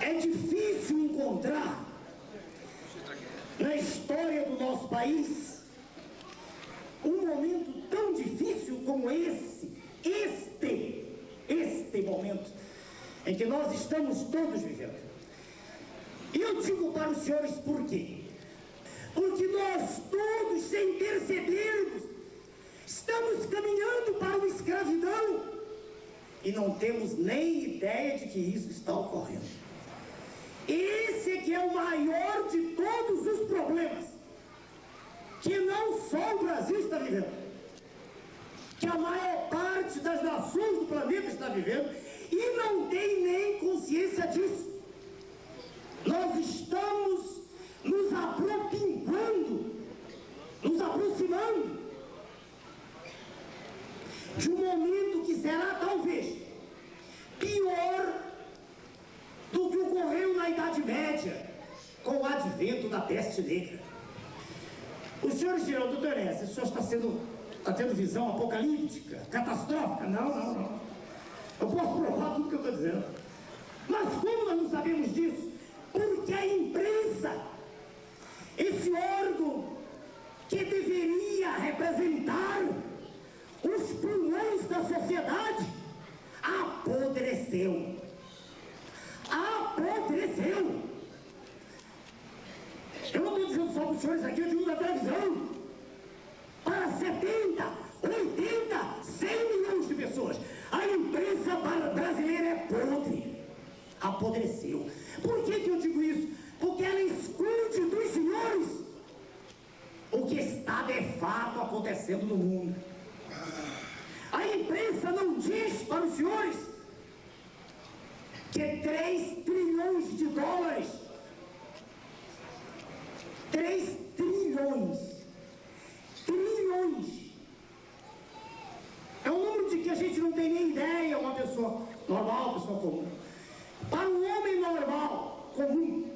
É difícil encontrar na história do nosso país um momento tão difícil como este momento em que nós estamos todos vivendo. E eu digo para os senhores por quê? Porque nós todos, sem percebermos, estamos caminhando para uma escravidão e não temos nem ideia de que isso está ocorrendo. Esse é que é o maior de todos os problemas que não só o Brasil está vivendo, que a maior parte das nações do planeta está vivendo e não tem nem consciência disso. Nós estamos nos apropinquando, nos aproximando de um momento que será talvez pior do que ocorreu na Idade Média com o advento da peste negra. Os senhores dirão: doutor Enéas, o senhor está tendo visão apocalíptica, catastrófica? Não. Eu posso provar tudo que eu estou dizendo. Mas como nós não sabemos disso? Porque a imprensa, esse órgão que deveria representar os pulmões da sociedade, apodreceu. Eu não estou dizendo só para os senhores aqui, eu digo da televisão. Para 70, 80, 100 milhões de pessoas. A imprensa brasileira é podre. Apodreceu. Por que eu digo isso? Porque ela esconde dos senhores o que está de fato acontecendo no mundo. A imprensa não diz para os senhores que 3 trilhões de dólares, 3 trilhões, é um número de que a gente não tem nem ideia, uma pessoa normal, pessoa comum. Para um homem normal, comum,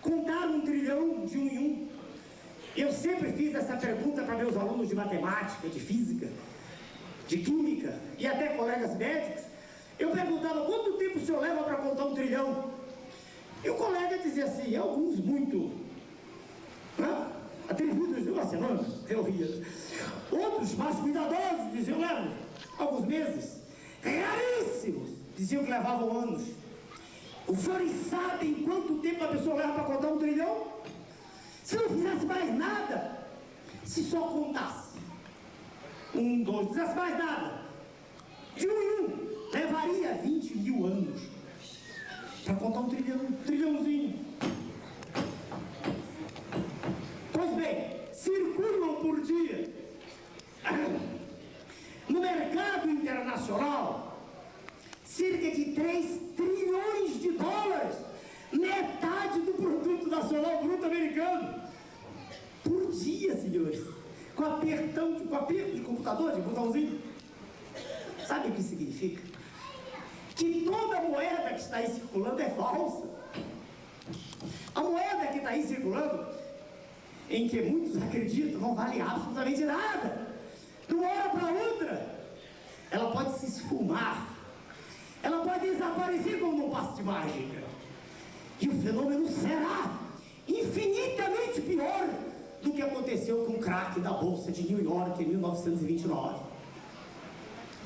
contar 1 trilhão de um em um. Eu sempre fiz essa pergunta para meus alunos de matemática, de física, de química e até colegas médicos. Eu perguntava: quanto tempo o senhor leva para contar 1 trilhão? E o colega dizia assim, alguns muito atrevidos, de uma semana, eu ria. Outros mais cuidadosos diziam: levam alguns meses. Raríssimos diziam que levavam anos. Os senhores sabem quanto tempo a pessoa leva para contar 1 trilhão? Se não fizesse mais nada, se só contasse 1, 2, não fizesse mais nada, de um em um, levaria 20 mil anos para contar 1 trilhão, 1 trilhãozinho. Pois bem, circulam por dia no mercado internacional cerca de 3 trilhões de dólares, metade do produto nacional bruto americano, por dia, senhores, com aperto de computador, de botãozinho. Sabe o que significa? Que toda moeda que está aí circulando é falsa. A moeda que está aí circulando, em que muitos acreditam, não vale absolutamente nada. De uma hora para outra, ela pode se esfumar, ela pode desaparecer como num passe de mágica. E o fenômeno será infinitamente pior do que aconteceu com o crack da Bolsa de New York em 1929.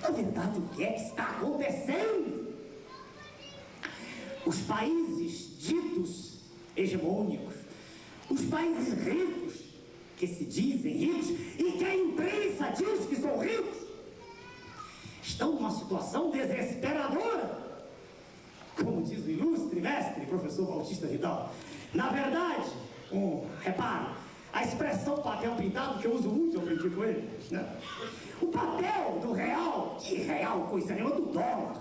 Na verdade, o que é que está acontecendo? Os países ditos hegemônicos, os países ricos, que se dizem ricos e que a imprensa diz que são ricos, estão numa situação desesperadora. Como diz o ilustre mestre, professor Bautista Vidal. Na verdade, reparo, a expressão papel pintado, que eu uso muito, eu aprendi com ele, né? O papel do real, que real coisa nenhuma, do dólar.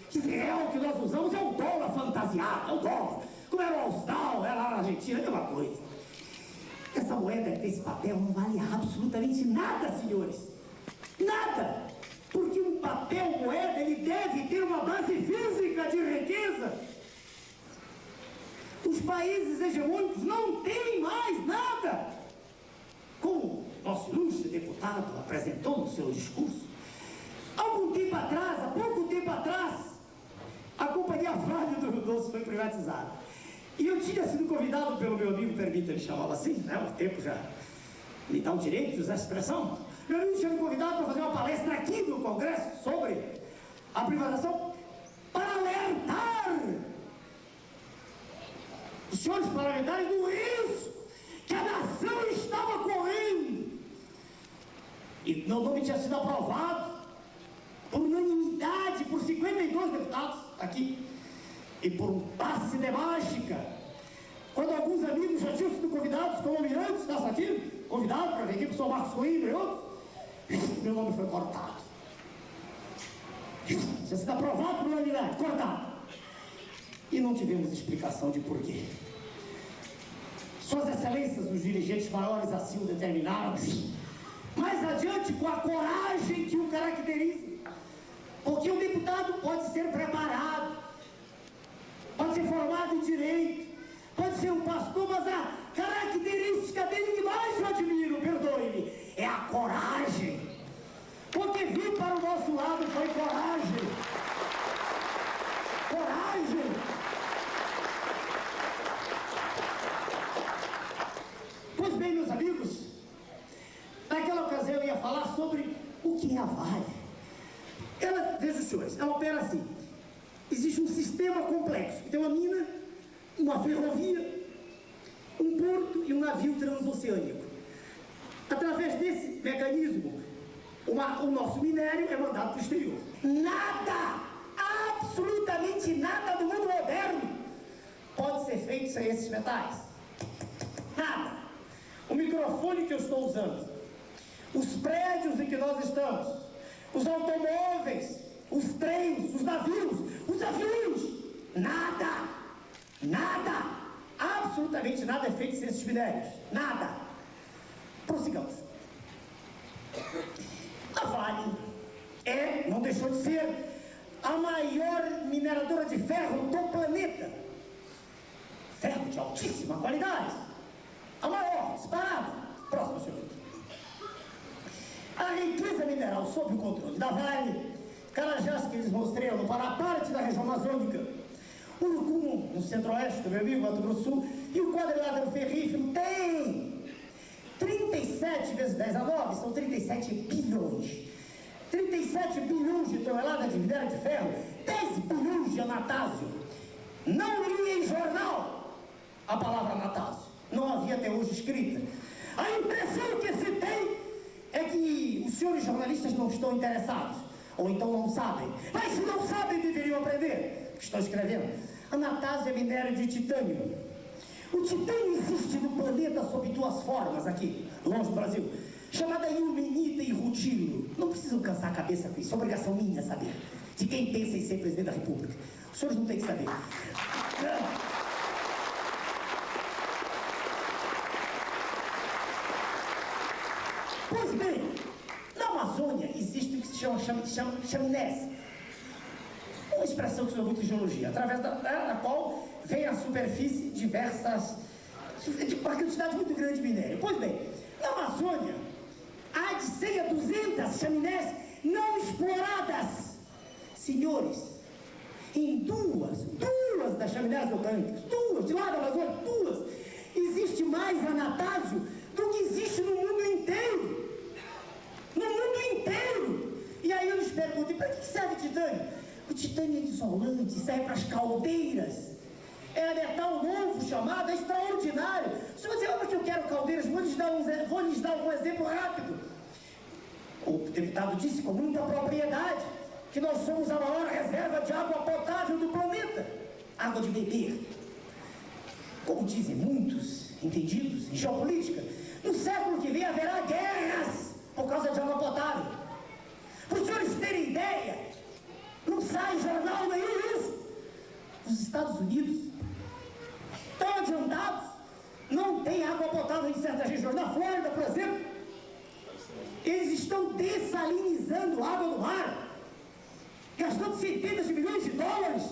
Esse real que nós usamos é o dólar fantasiado, é o dólar. Como era o Austral, era lá na Argentina, é a mesma coisa. Essa moeda desse papel não vale absolutamente nada, senhores. Nada. Porque um papel moeda, ele deve ter uma base física de riqueza. Os países hegemônicos não têm mais nada. Como nosso ilustre deputado apresentou no seu discurso, há pouco tempo atrás, a Companhia Vale do Rio Doce foi privatizada. E eu tinha sido convidado pelo meu amigo, permita-me chamá-lo assim, né? O tempo já me dá o direito de usar essa expressão. Meu amigo tinha me convidado para fazer uma palestra aqui no Congresso sobre a privatização, para alertar os senhores parlamentares do risco que a nação estava correndo. E meu nome tinha sido aprovado por unanimidade, por 52 deputados aqui, e por um passe de mágica, quando alguns amigos já tinham sido convidados, como Almirante, está aqui, convidado para vir aqui, o professor Marcos Coimbra e outros, meu nome foi cortado. Já sido aprovado por unanimidade, cortado. E não tivemos explicação de porquê. Suas excelências, os dirigentes maiores assim o determinaram, mais adiante com a coragem que o caracteriza. Porque o deputado pode ser preparado, pode ser formado em direito, pode ser um pastor, mas a característica dele que mais eu admiro, perdoe-me, é a coragem. Porque vir para o nosso lado foi coragem. Coragem. Pois bem, meus amigos, naquela ocasião eu ia falar sobre o que é a Vale. Ela, vejam os senhores, ela opera assim. Existe um sistema complexo. Tem uma mina, uma ferrovia, um porto e um navio transoceânico. Através desse mecanismo, o nosso minério é mandado para o exterior. Nada, absolutamente nada do mundo moderno pode ser feito sem esses metais. Nada. O microfone que eu estou usando, os prédios em que nós estamos, os automóveis, os trens, os navios, os aviões, nada, absolutamente nada é feito sem esses minérios. Nada. Prossigamos. A Vale não deixou de ser a maior mineradora de ferro do planeta. Ferro de altíssima qualidade. A maior, disparada. Próximo, senhor. A riqueza mineral sob o controle da Vale, Carajás, que eles mostrei no Pará, parte da região amazônica, Urucum, no centro-oeste do meu amigo, Mato Grosso do Sul, e o quadrilátero ferrífero tem 37 vezes 10 a 9, são 37 bilhões. 37 bilhões de toneladas de minério de ferro, 10 bilhões de anatásio. Não li em jornal a palavra anatásio. Não havia até hoje escrita. A impressão que se tem é que os senhores jornalistas não estão interessados, ou então não sabem. Mas se não sabem, deveriam aprender. Estou escrevendo. Anatásio é minério de titânio. O titânio existe no planeta sob duas formas aqui, longe do Brasil, chamada ilmenita e rutilo. Não precisam cansar a cabeça com isso, é obrigação minha saber. De quem pensa em ser presidente da República. Os senhores não têm que saber. Pois bem, na Amazônia existe o que se chama chaminés. Uma expressão que se usa muito em geologia, através da qual vem à superfície diversas, uma quantidade muito grande de minério. Pois bem, na Amazônia há de 100 a 200 chaminés não exploradas. Senhores, em duas das chaminés orgânicas, de lá da Amazônia, existe mais anatásio do que existe no mundo inteiro. No mundo inteiro. E aí eu lhes pergunto, para que serve titânio? O titânio é isolante, serve para as caldeiras. É metal novo chamado, é extraordinário. Se você ama que eu quero caldeiras, vou lhes dar um exemplo rápido. O deputado disse com muita propriedade que nós somos a maior reserva de água potável do planeta. Água de beber. Como dizem muitos entendidos em geopolítica, no século que vem haverá guerras por causa de água potável. Para os senhores terem ideia, não sai em jornal nenhum isso. Os Estados Unidos estão adiantados, não tem água potável em certas regiões. Na Flórida, por exemplo, eles estão dessalinizando água do mar, gastando centenas de milhões de dólares.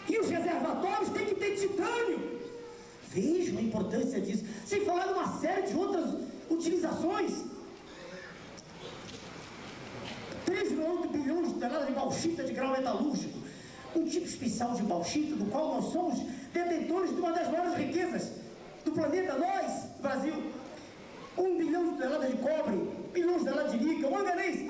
E os reservatórios têm que ter titânio. Vejam a importância disso, sem falar de uma série de outras utilizações. 3,8 bilhões de toneladas de bauxita de grau metalúrgico, um tipo especial de bauxita, do qual nós somos detentores de uma das maiores riquezas do planeta, nós, Brasil. 1 bilhão de toneladas de cobre, bilhões de toneladas de níquel, manganês,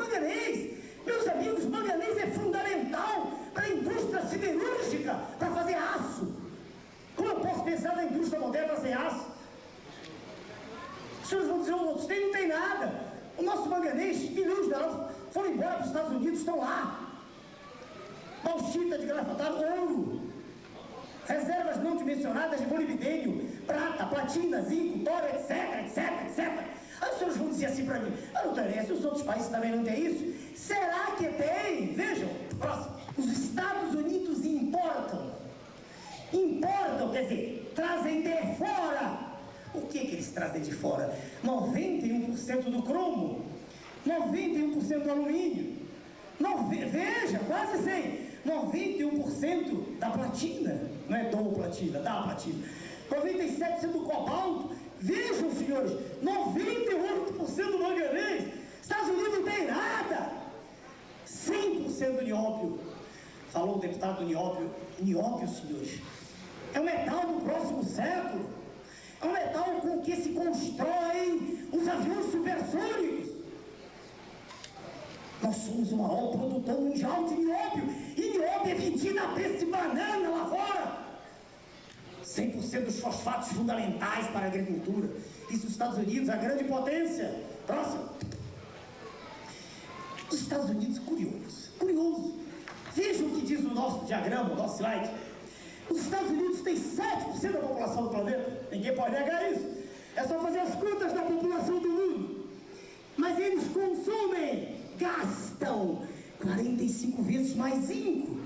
meus amigos, manganês é fundamental para a indústria siderúrgica, para fazer aço. Como eu posso pensar na indústria moderna sem aço? Os senhores vão dizer, não tem nada. O nosso manganês, bilhões de toneladas, foram embora para os Estados Unidos, estão lá. Bauxita de gravatado, ouro. Reservas não dimensionadas de molibdênio, prata, platina, zinco, tório, etc. Aí os senhores vão dizer assim para mim, não interessa, os outros países também não têm isso? Será que tem? Vejam, próximo. Os Estados Unidos importam, quer dizer, trazem de fora. O que eles trazem de fora? 91% do cromo, 91% do alumínio, veja, quase 100%. 91% da platina, não é do platina, da platina, 97% do cobalto, vejam senhores, 98% do manganês, Estados Unidos não tem nada, 100% do nióbio, falou o deputado do nióbio, senhores, é um metal do próximo século, é um metal com que se constroem os aviões supersônicos. Nós somos o maior produtor mundial de nióbio, e nióbio é vendido a preço de banana lá fora. 100% dos fosfatos fundamentais para a agricultura. Isso, os Estados Unidos, a grande potência. Próximo. Os Estados Unidos, curioso. Vejam o que diz o nosso diagrama, o nosso slide. Os Estados Unidos têm 7% da população do planeta. Ninguém pode negar isso. É só fazer as contas da população do mundo. Mas eles gastam 45 vezes mais zinco,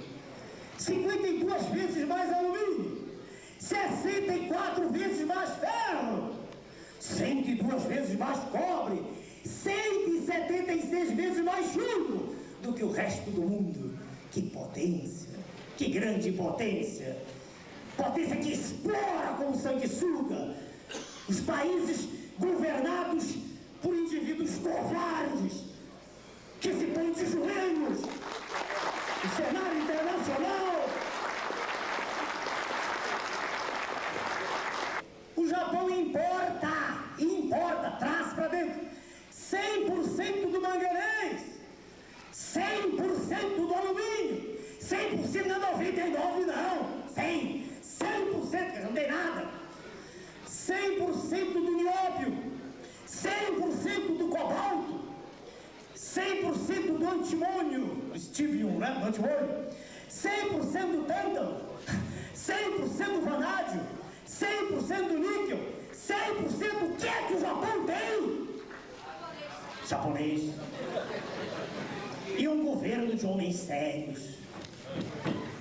52 vezes mais alumínio, 64 vezes mais ferro, 102 vezes mais cobre, 176 vezes mais chumbo do que o resto do mundo. Que potência, que grande potência, potência que explora como sanguessuga os países governados por indivíduos covardes, que se põe de joelhos no cenário internacional. O Japão importa, traz para dentro 100% do manganês, 100% do alumínio, 100% não é 99 não, 100%, que não tem nada, 100% do nióbio, 100% do cobalto, 100% do antimônio, stibium, né? Do antimônio, 100% do tântalo, 100% do vanádio, 100% do níquel, 100% o que é que o Japão tem? Japonês. E um governo de homens sérios,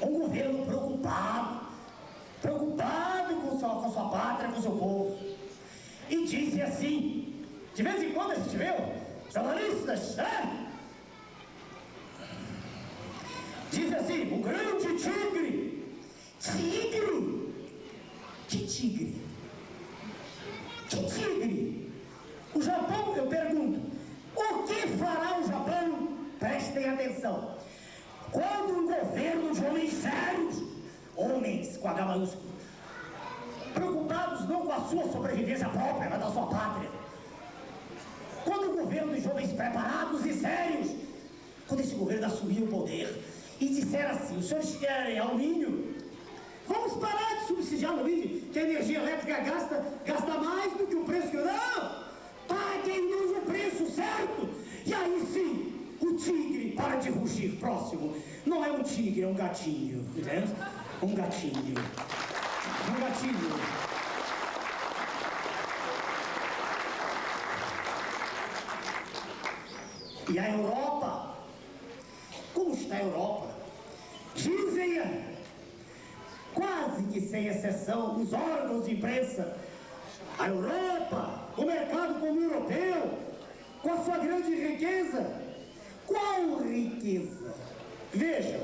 um governo preocupado com sua pátria, com seu povo. E disse assim, de vez em quando a gente viu jornalistas, né? Diz assim, o grande tigre. Que tigre? O Japão, eu pergunto, o que fará o Japão? Prestem atenção. Quando um governo de homens sérios, homens com H maiúsculo, preocupados não com a sua sobrevivência própria, mas da sua pátria, quando o governo de homens preparados e sérios, quando esse governo assumir o poder e disser assim, os senhores querem alumínio? Vamos parar de subsidiar alumínio, que a energia elétrica gasta mais do que o preço que... Não! Paguem-nos o preço certo! E aí sim, o tigre para de rugir. Próximo. Não é um tigre, é um gatinho. Entendeu? Um gatinho. E a Europa? Como está a Europa? Dizem, quase que sem exceção, os órgãos de imprensa, a Europa, o mercado comum europeu, com a sua grande riqueza. Qual riqueza? Vejam,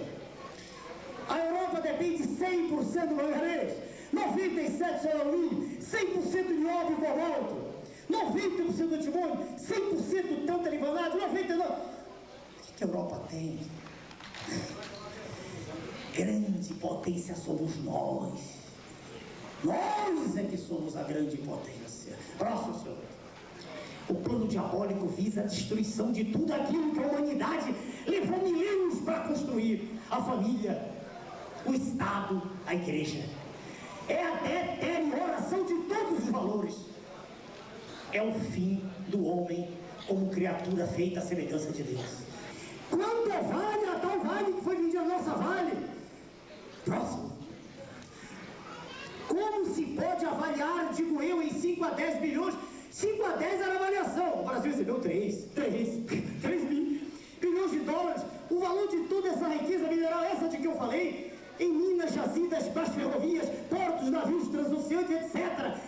a Europa depende 100% do manganês, 97% do alumínio, 100% de nióbio e cobalto, 90% do antimônio, 100% do tântalo e vanádio, 99%. O que a Europa tem? grande potência somos nós. Nós é que somos a grande potência. Próximo, senhor. O plano diabólico visa a destruição de tudo aquilo que a humanidade levou milênios para construir. A família, o Estado, a igreja. É a deterioração de todos os valores. É o fim do homem como criatura feita à semelhança de Deus. Quanto vale a tal vale que foi vendida a nossa vale? Próximo. Como se pode avaliar, digo eu, em 5 a 10 bilhões? 5 a 10 era a avaliação. O Brasil recebeu 3 bilhões de dólares. O valor de toda essa riqueza mineral, essa de que eu falei, em minas, jazidas, para as ferrovias, portos, navios, transoceânicos, etc,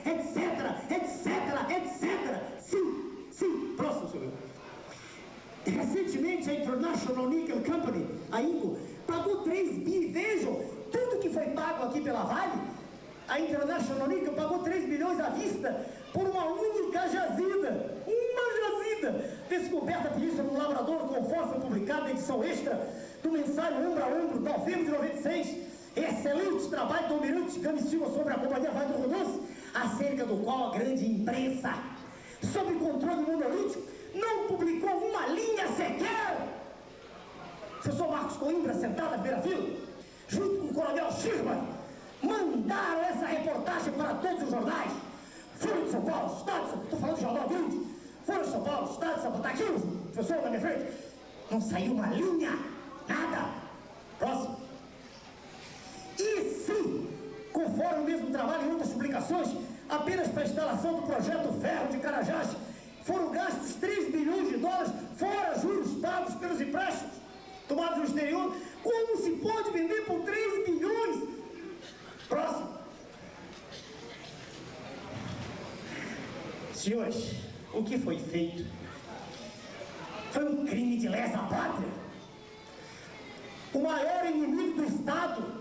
etc, etc, etc. Sim, próximo, senhor. Recentemente, a International Nickel Company, a INCO, pagou 3 bi. Vejam, tudo que foi pago aqui pela Vale, a International Nickel pagou 3 bilhões à vista por uma única jazida. Uma jazida! Descoberta por isso no Labrador, conforme foi publicado na edição extra do mensário Ombro a Ombro, novembro de 96. Excelente trabalho do almirante Gami Silva sobre a Companhia Vale do Rodolfo, acerca do qual a grande imprensa, sob controle monolítico, não publicou uma linha sequer. Professor Marcos Coimbra, sentado na primeira fila, junto com o coronel Schirman, mandaram essa reportagem para todos os jornais. Folha de São Paulo, Estado de São Paulo, estou falando de jornal grande, Folha de São Paulo, Estado de São Paulo, está aqui o professor na minha frente. Não saiu uma linha, nada. Próximo. E se, conforme o mesmo trabalho em outras publicações, apenas para a instalação do projeto Ferro de Carajás, foram gastos 3 bilhões de dólares, fora juros pagos pelos empréstimos tomados no exterior, como se pode vender por 3 bilhões? Próximo. Senhores, o que foi feito foi um crime de lesa pátria. O maior inimigo do Estado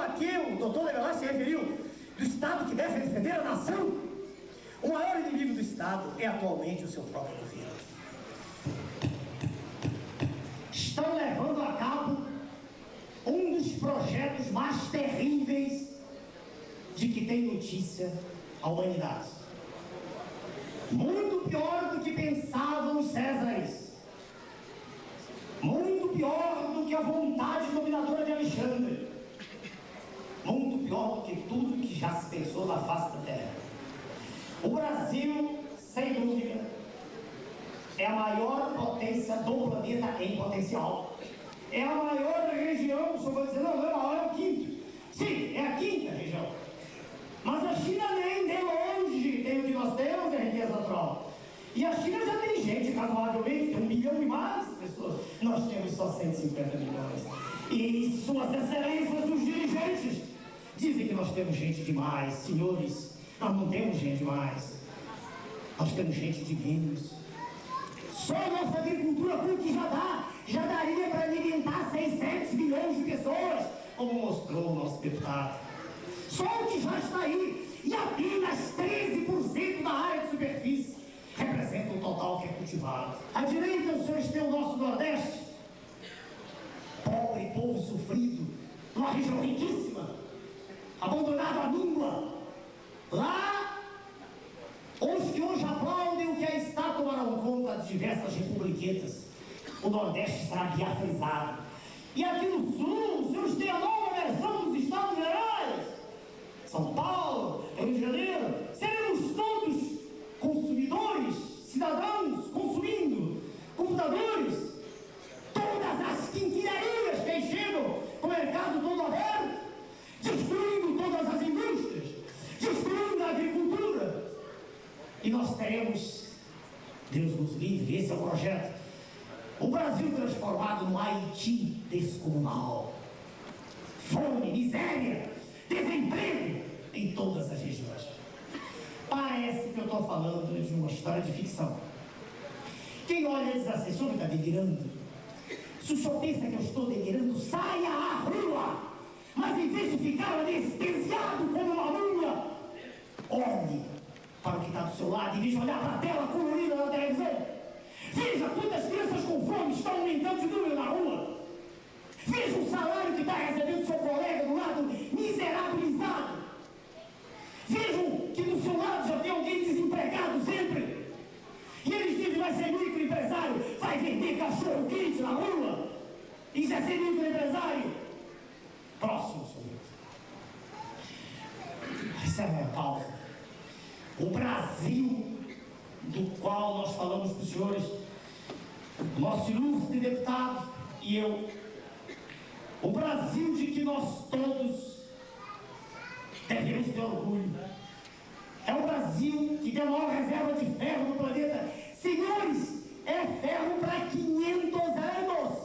a que o doutor Levelar se referiu, do Estado que deve defender a nação, o maior inimigo do Estado é atualmente o seu próprio governo. Estão levando a cabo um dos projetos mais terríveis de que tem notícia a humanidade. Muito pior do que pensavam os Césares. Muito pior do que a vontade dominadora de Alexandre. Muito pior do que tudo que já se pensou na face da Terra. O Brasil, sem dúvida, é a maior potência do planeta em potencial. É a maior região, só vou dizer, não é a maior, é o quinto. Sim, é a quinta região. Mas a China nem de longe tem o que nós temos, é riqueza natural. E a China já tem gente, razoavelmente, tem 1 bilhão e mais pessoas. Nós temos só 150 milhões. E suas excelências, os dirigentes, dizem que nós temos gente demais. Senhores, nós não temos gente demais. Nós temos gente de menos. Só a nossa agricultura, com o que já daria para alimentar 600 milhões de pessoas, como mostrou o nosso deputado. Só o que já está aí, e apenas 13% da área de superfície representa o total que é cultivado. À direita, os senhores têm o nosso Nordeste, pobre povo sofrido, uma região riquíssima, abandonado à míngua. Lá, os que hoje aplaudem o que aí está tomarão conta de diversas republiquetas. O Nordeste estará diafrisado. E aqui no Sul, os senhores têm a nova versão dos Estados Gerais. São Paulo, Rio de Janeiro, seremos todos consumidores, cidadãos consumindo, computadores, todas as quinquilharias que aí chegam, o mercado todo aberto, destruindo todas as indústrias, destruindo a agricultura. E nós teremos, Deus nos livre, esse é o projeto, o Brasil transformado no Haiti descomunal. Fome, miséria, desemprego em todas as regiões. Parece que eu estou falando de uma história de ficção. Quem olha diz assim, o senhor está delirando? Se o senhor pensa que eu estou delirando, saia à rua! Mas em vez de ficar anestesiado como uma múmia, olhe para o que está do seu lado, em vez de olhar para a tela colorida da televisão. Veja quantas crianças com fome estão aumentando de número na rua. Veja o salário que está recebendo seu colega do lado, miserabilizado. Vejam que do seu lado já tem alguém desempregado sempre. E eles dizem, vai ser microempresário, vai vender cachorro quente na rua. Isso é ser microempresário. Próximo, senhor. Essa é a minha causa. O Brasil, do qual nós falamos para os senhores, nosso ilustre deputado e eu, o Brasil de que nós todos devemos ter orgulho. É o Brasil que tem a maior reserva de ferro no planeta. Senhores, é ferro para 500 anos.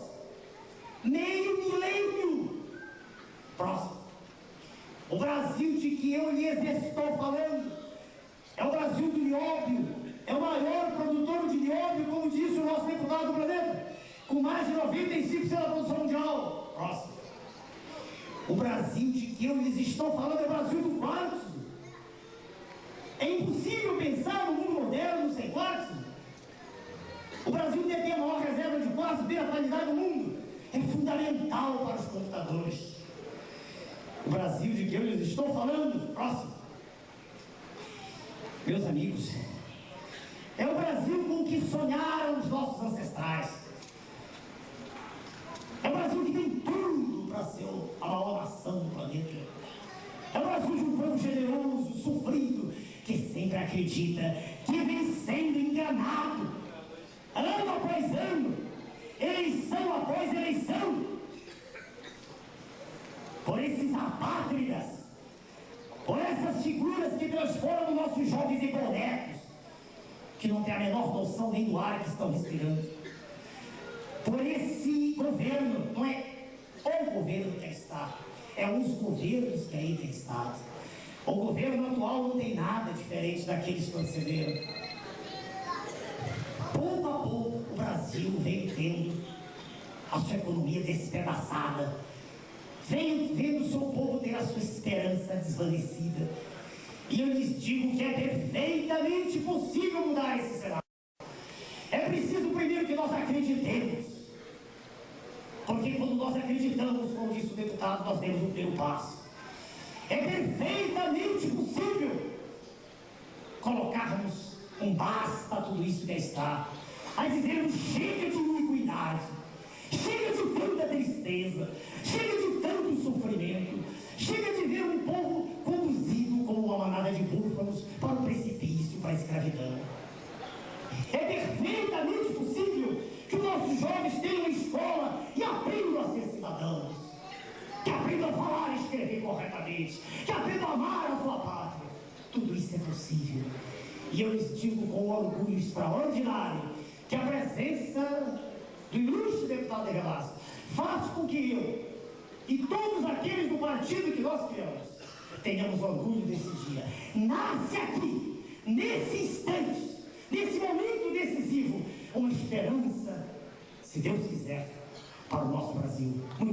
Meio milênio. Próximo. O Brasil de que eu lhes estou falando é o Brasil do nióbio. É o maior produtor de nióbio, como disse o nosso deputado do planeta, com mais de 95% da produção mundial. Próximo. O Brasil de que eu lhes estou falando é o Brasil do quartzo. É impossível pensar no mundo moderno sem quartzo. O Brasil detém a maior reserva de quartzo, tem a qualidade do mundo. É fundamental para os computadores. O Brasil de que eu lhes estou falando, próximo. Meus amigos, é o Brasil com que sonharam os nossos ancestrais. É o Brasil que tem tudo para ser a maior nação do planeta. É o Brasil de um povo generoso, sofrido, que sempre acredita que vem sendo enganado, ano após ano, eleição após eleição, por esses apátridas, por essas figuras que transformam nossos jovens em bonecos, que não têm a menor noção nem do ar que estão respirando. Por esse governo, não é o governo que está, é os governos que aí têm estado. O governo atual não tem nada diferente daqueles que antecederam. Pouco a pouco, o Brasil vem tendo a sua economia despedaçada, vem vendo o seu povo ter a sua esperança desvanecida. E eu lhes digo que é perfeitamente possível mudar esse cenário. É preciso primeiro que nós acreditemos. Porque quando nós acreditamos, como disse o deputado, nós demos o primeiro passo. É perfeitamente possível colocarmos um basta a tudo isso que está. A dizermos, chega de iniquidade, chega de tanta tristeza, chega de tanto sofrimento, chega de ver um povo conduzido como uma manada de búfalos para o precipício, para a escravidão. É perfeitamente possível que os nossos jovens tenham escola e aprendam a ser cidadãos, que aprendam a falar e escrever corretamente, que aprendam a amar a sua pátria. Tudo isso é possível. E eu lhes digo com orgulho extraordinário que a presença do ilustre deputado de Velasco faz com que eu e todos aqueles do partido que nós criamos tenhamos orgulho desse dia. Nasce aqui, nesse instante, nesse momento decisivo, uma esperança, se Deus quiser, para o nosso Brasil. Muito